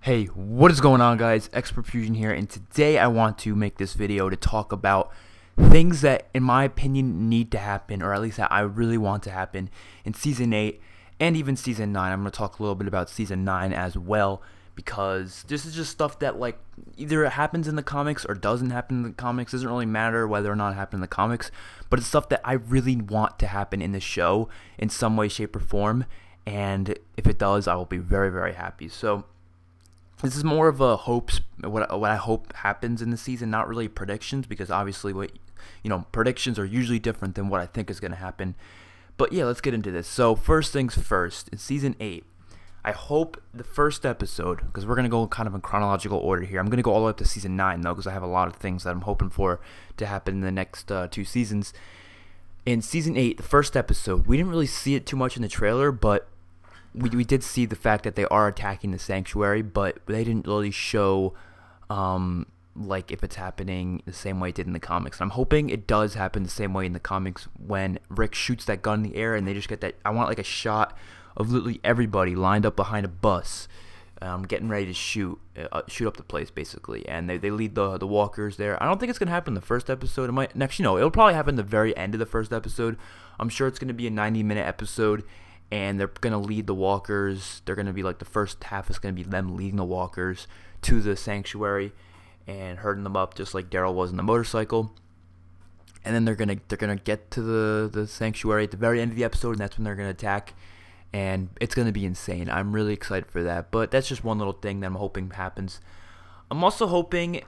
Hey, what is going on, guys? XpertFusion here, and today I want to make this video to talk about things that, in my opinion, need to happen, or at least that I really want to happen in Season 8 and even Season 9. I'm going to talk a little bit about Season 9 as well, because this is just stuff that, like, either it happens in the comics or doesn't happen in the comics. It doesn't really matter whether or not it happened in the comics, but it's stuff that I really want to happen in the show in some way, shape, or form, and if it does, I will be very, very happy. So this is more of a hopes, what I hope happens in the season, not really predictions, because obviously predictions are usually different than what I think is going to happen. But yeah, let's get into this. So first things first, in Season 8, I hope the first episode, because we're going to go kind of in chronological order here. I'm going to go all the way up to Season 9, though, because I have a lot of things that I'm hoping for to happen in the next 2 seasons. In Season 8, the first episode, we didn't really see it too much in the trailer, but we did see the fact that they are attacking the sanctuary, but they didn't really show like if it's happening the same way it did in the comics. And I'm hoping it does happen the same way in the comics when Rick shoots that gun in the air and they just get that. I want like a shot of literally everybody lined up behind a bus, getting ready to shoot up the place basically, and they lead the walkers there. I don't think it's gonna happen in the first episode. It might next, it'll probably happen the very end of the first episode. I'm sure it's gonna be a 90-minute episode, and they're going to lead the walkers. They're going to be like the first half is going to be them leading the walkers to the sanctuary and herding them up just like Daryl was in the motorcycle. And then they're going to get to the sanctuary at the very end of the episode, and that's when they're going to attack. And it's going to be insane. I'm really excited for that. But that's just one little thing that I'm hoping happens. I'm also hoping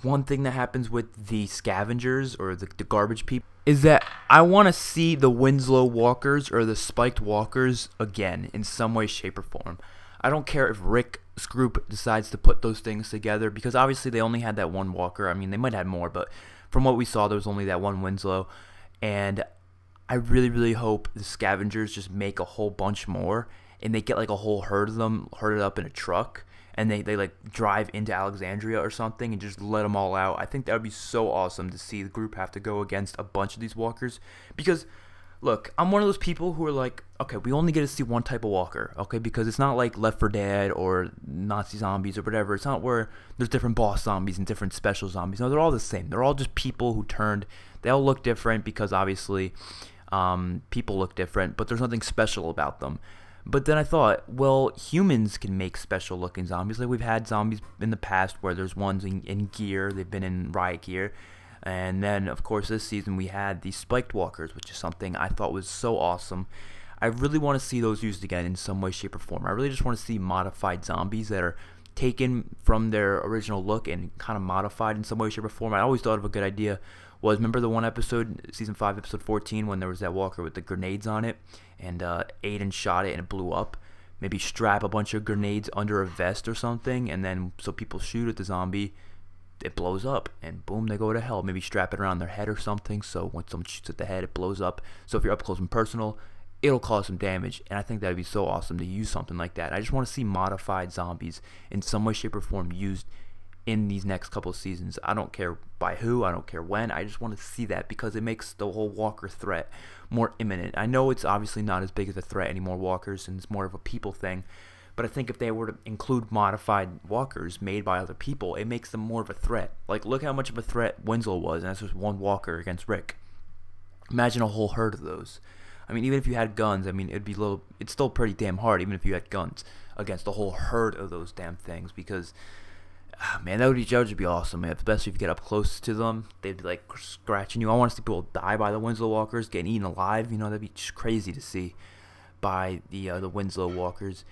one thing that happens with the scavengers or the garbage people is that I want to see the Winslow walkers or the spiked walkers again in some way, shape, or form. I don't care if Rick's group decides to put those things together, because obviously they only had that one walker. I mean, they might have more, but from what we saw, there was only that one Winslow. And I really, really hope the scavengers just make a whole bunch more, and they get like a whole herd of them herded up in a truck, and they like drive into Alexandria or something and just let them all out. I think that would be so awesome to see the group have to go against a bunch of these walkers. Because, look, I'm one of those people who are like, okay, we only get to see one type of walker, okay? Because it's not like Left 4 Dead or Nazi zombies or whatever. It's not where there's different boss zombies and different special zombies. No, they're all the same. They're all just people who turned. They all look different because obviously people look different, but there's nothing special about them. But then I thought, well, humans can make special-looking zombies. Like, we've had zombies in the past where there's ones in gear. They've been in riot gear. And then, of course, this season we had these spiked walkers, which is something I thought was so awesome. I really want to see those used again in some way, shape, or form. I really just want to see modified zombies that are taken from their original look and kind of modified in some way, shape, or form. I always thought of a good idea was, remember the one episode, Season 5, Episode 14, when there was that walker with the grenades on it, and Aiden shot it and it blew up? Maybe strap a bunch of grenades under a vest or something, and then so people shoot at the zombie, it blows up, and boom, they go to hell. Maybe strap it around their head or something, so when someone shoots at the head, it blows up. So if you're up close and personal, it'll cause some damage, and I think that would be so awesome to use something like that. I just want to see modified zombies in some way, shape, or form used in these next couple of seasons. I don't care by who, I don't care when, I just want to see that because it makes the whole walker threat more imminent. I know it's obviously not as big of a threat anymore, walkers, and it's more of a people thing, but I think if they were to include modified walkers made by other people, it makes them more of a threat. Like, look how much of a threat Winslow was, and that's just one walker against Rick. Imagine a whole herd of those. I mean, even if you had guns, I mean, it's still pretty damn hard, even if you had guns, against a whole herd of those damn things, because man, that would be awesome, man. Especially if you get up close to them, they'd be like scratching you. I want to see people die by the Winslow walkers, getting eaten alive. That'd be just crazy to see by the Winslow walkers.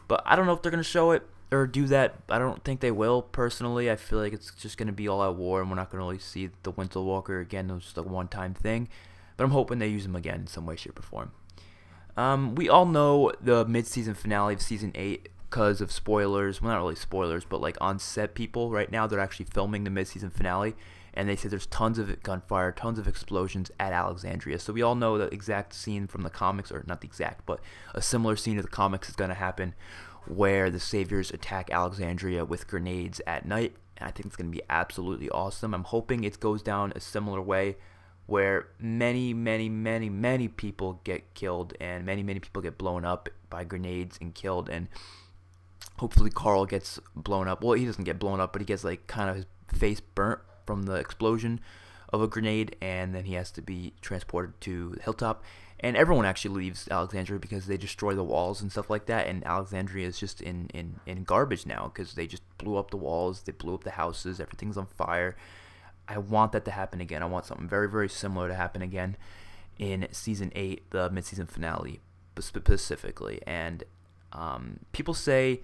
But I don't know if they're gonna show it or do that. I don't think they will. Personally, I feel like it's just gonna be all out war, and we're not gonna really see the Winslow walker again. It was just a one-time thing. But I'm hoping they use them again in some way, shape, or form. We all know the mid-season finale of Season 8. Because of spoilers, well, not really spoilers, but like on-set people right now, they're actually filming the mid-season finale, and they said there's tons of gunfire, tons of explosions at Alexandria. So we all know the exact scene from the comics, or not the exact, but a similar scene to the comics is going to happen, where the Saviors attack Alexandria with grenades at night, and I think it's going to be absolutely awesome. I'm hoping it goes down a similar way, where many, many, many, many people get killed, and many, many people get blown up by grenades and killed, and Hopefully Carl gets blown up. Well, he doesn't get blown up, but he gets like kind of his face burnt from the explosion of a grenade, and then he has to be transported to the hilltop. And everyone actually leaves Alexandria because they destroy the walls and stuff like that, and Alexandria is just in garbage now because they just blew up the walls, they blew up the houses, everything's on fire. I want that to happen again. I want something very, very similar to happen again in Season 8, the mid-season finale specifically. And people say,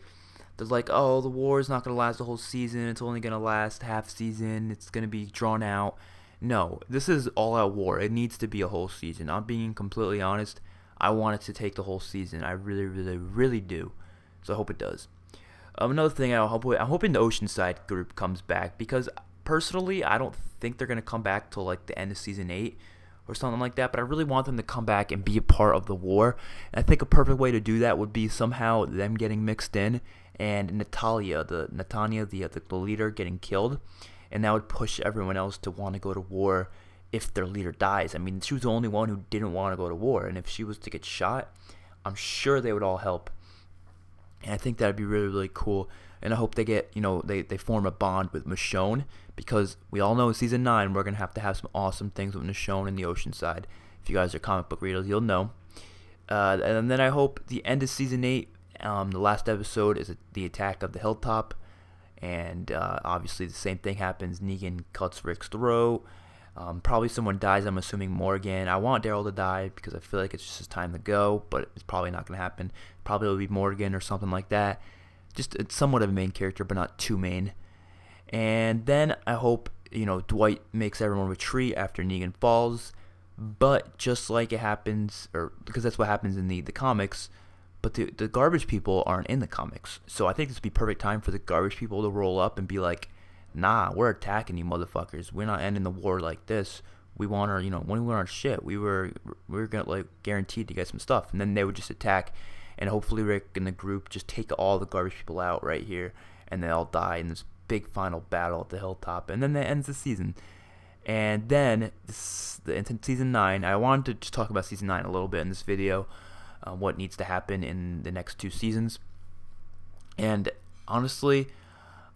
they're like, oh, the war is not going to last the whole season, it's only going to last half season, it's going to be drawn out. No, this is all-out war. It needs to be a whole season. I'm being completely honest. I want it to take the whole season. I really, really, really do. So I hope it does. Another thing, I'm hoping the Oceanside group comes back, because personally, I don't think they're going to come back till like the end of Season 8 or something like that, but I really want them to come back and be a part of the war. And I think a perfect way to do that would be somehow them getting mixed in, and Netanya, the leader, getting killed. And that would push everyone else to want to go to war if their leader dies. I mean, she was the only one who didn't want to go to war, and if she was to get shot, I'm sure they would all help. And I think that would be really, really cool. And I hope they get, they form a bond with Michonne, because we all know in Season 9 we're going to have some awesome things with Michonne in the Oceanside. If you guys are comic book readers, you'll know. And then I hope the end of Season 8, the last episode, is the attack of the hilltop. And obviously the same thing happens. Negan cuts Rick's throat. Probably someone dies. I'm assuming Morgan. I want Daryl to die because I feel like it's just his time to go, but it's probably not going to happen. Probably it'll be Morgan or something like that. Just somewhat of a main character, but not too main. And then I hope, Dwight makes everyone retreat after Negan falls. But just like it happens, or because that's what happens in the comics, but the garbage people aren't in the comics. So I think this would be perfect time for the garbage people to roll up and be like, nah, we're attacking you motherfuckers. We're not ending the war like this. We want our, when we want our shit, we were gonna like guaranteed to get some stuff. And then they would just attack, and hopefully Rick and the group just take all the garbage people out right here, and they all die in this big final battle at the hilltop. And then that ends the season. And then in Season 9, I wanted to just talk about Season 9 a little bit in this video. What needs to happen in the next 2 seasons. And honestly,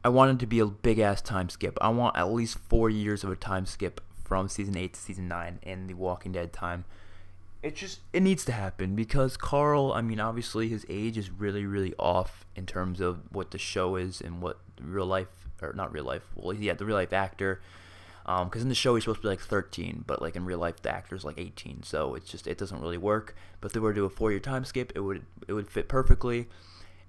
I want it to be a big ass time skip. I want at least 4 years of a time skip from Season 8 to Season 9 in the Walking Dead time. It needs to happen, because Carl, I mean, obviously his age is really, really off in terms of what the show is and what real life, or not real life, well, yeah, the real life actor. Because in the show he's supposed to be like 13, but like in real life the actor's like 18, so it doesn't really work. But if they were to do a 4-year time skip, it would fit perfectly.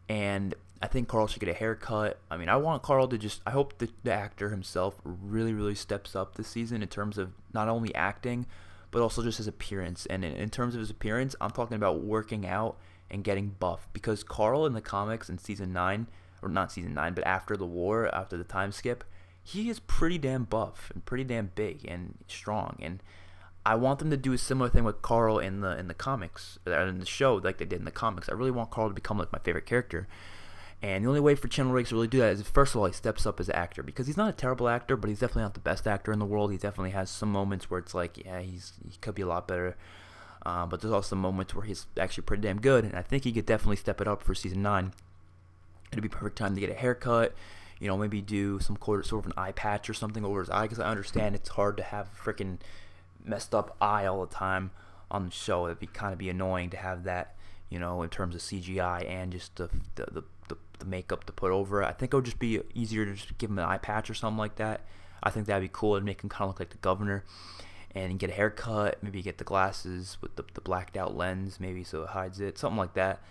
And I think Carl should get a haircut. I mean, I want Carl to I hope the actor himself really, really steps up this season in terms of not only acting, but also just his appearance. And in terms of his appearance, I'm talking about working out and getting buff, because Carl in the comics in Season 9, or not Season 9, but after the war, after the time skip, he is pretty damn buff and pretty damn big and strong, and I want them to do a similar thing with Carl in the comics, or in the show, like they did in the comics. I really want Carl to become like my favorite character, and the only way for Chandler Riggs to really do that is, first of all, he steps up as an actor, because he's not a terrible actor, but he's definitely not the best actor in the world. He definitely has some moments where it's like, yeah, he could be a lot better, but there's also moments where he's actually pretty damn good, and I think he could definitely step it up for Season 9. It'd be perfect time to get a haircut. Maybe do some sort of an eye patch or something over his eye, because I understand it's hard to have a freaking messed up eye all the time on the show. It'd kind of be annoying to have that, in terms of CGI and just the makeup to put over it. I think it would just be easier to just give him an eye patch or something like that. I think that'd be cool. It'd make him kind of look like the governor. And get a haircut, maybe get the glasses with the blacked out lens, maybe so it hides it, something like that.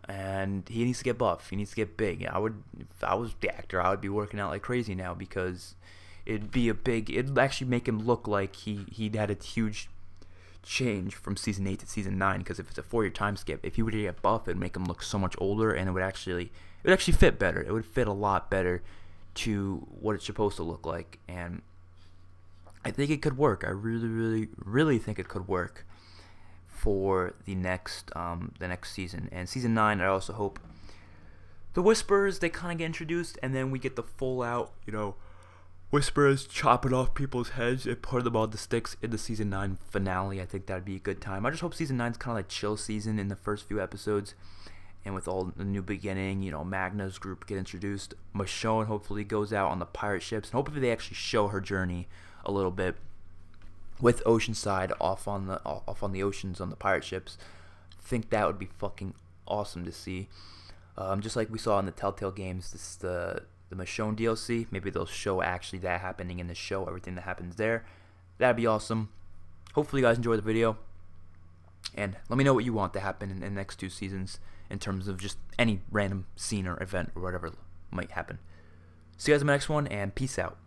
And he needs to get buff. He needs to get big. If I was the actor, I would be working out like crazy now, because it'd actually make him look like he had a huge change from Season 8 to Season 9. Because if it's a 4-year time skip, if he were to get buff, it'd make him look so much older, and it would actually fit better. It would fit a lot better to what it's supposed to look like, and I think it could work. I really, really, really think it could work for the next season. And Season 9, I also hope the Whisperers, they kind of get introduced, and then we get the full out, Whisperers chopping off people's heads and putting them on the sticks in the Season 9 finale. I think that'd be a good time. I just hope Season 9's kind of like chill season in the first few episodes, and with all the new beginning, you know, Magna's group get introduced. Michonne hopefully goes out on the pirate ships, and hopefully they actually show her journey a little bit with Oceanside off on the oceans on the pirate ships. I think that would be fucking awesome to see. Just like we saw in the Telltale Games, this is the Michonne DLC. Maybe they'll show actually that happening in the show, everything that happens there. That'd be awesome. Hopefully you guys enjoyed the video, and let me know what you want to happen in the next 2 seasons in terms of just any random scene or event or whatever might happen. See you guys in the next one, and peace out.